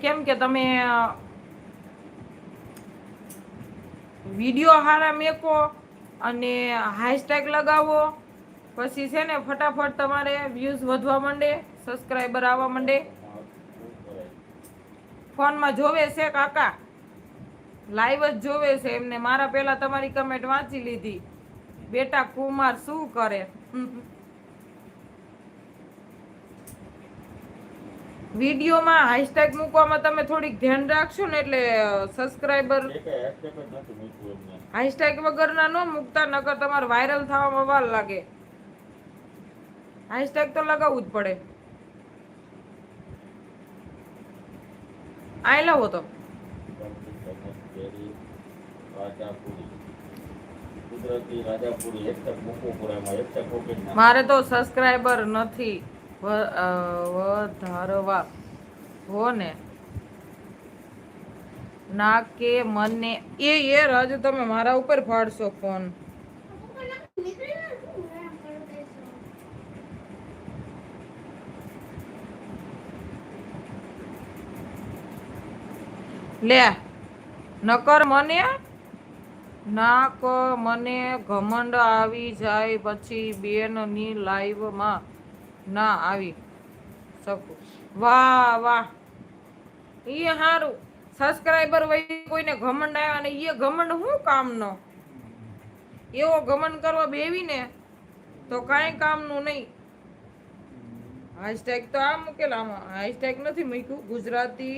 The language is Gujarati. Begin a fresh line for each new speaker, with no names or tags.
કેમ કે તમે વિડીયો હારા મેકો અને હેશટેગ લગાવો, પછી છે ને ફટાફટ તમારે વ્યૂઝ વધવા માંડે, સબસ્ક્રાઇબર આવવા માંડે. ફોનમાં જોવે છે કાકા, લાઈવ જ જોવે છે એમને. મારા પેલા તમારી કમેન્ટ વાંચી લીધી, બેટા કુમાર શું કરે. વિડીયોમાં હેશટેગ મૂકવામાં તમે થોડીક ધ્યાન રાખશો ને એટલે સબસ્ક્રાઇબર હેશટેગ વગરના ન મૂકતા, નકર તમારે વાયરલ થવામાં વાર લાગે. હેશટેગ તો લગાવવું જ પડે. આઈ લાવો તો મારે તો સબસ્ક્રાઇબર નથી વધારવા હો ને ના કે મને એ રાજુ તમે મારા ઉપર ફાડશો ફોન. લે નકર મને નાક મને ઘમંડ આવી જાય પછી બેનની લાઈવમાં ના આવી શકું. વાહ વાહ, ઈ હારું. સબસ્ક્રાઇબર વહી કોઈને ઘમંડ આવ્યા અને એ ઘમંડ શું કામનો? એવો ઘમંડ કરવા બેવી ને તો કાંઈ કામનું નહીં. હેશટેગ તો આ મૂકેલા, આમાં હેશટેગ નથી મૂક્યું ગુજરાતી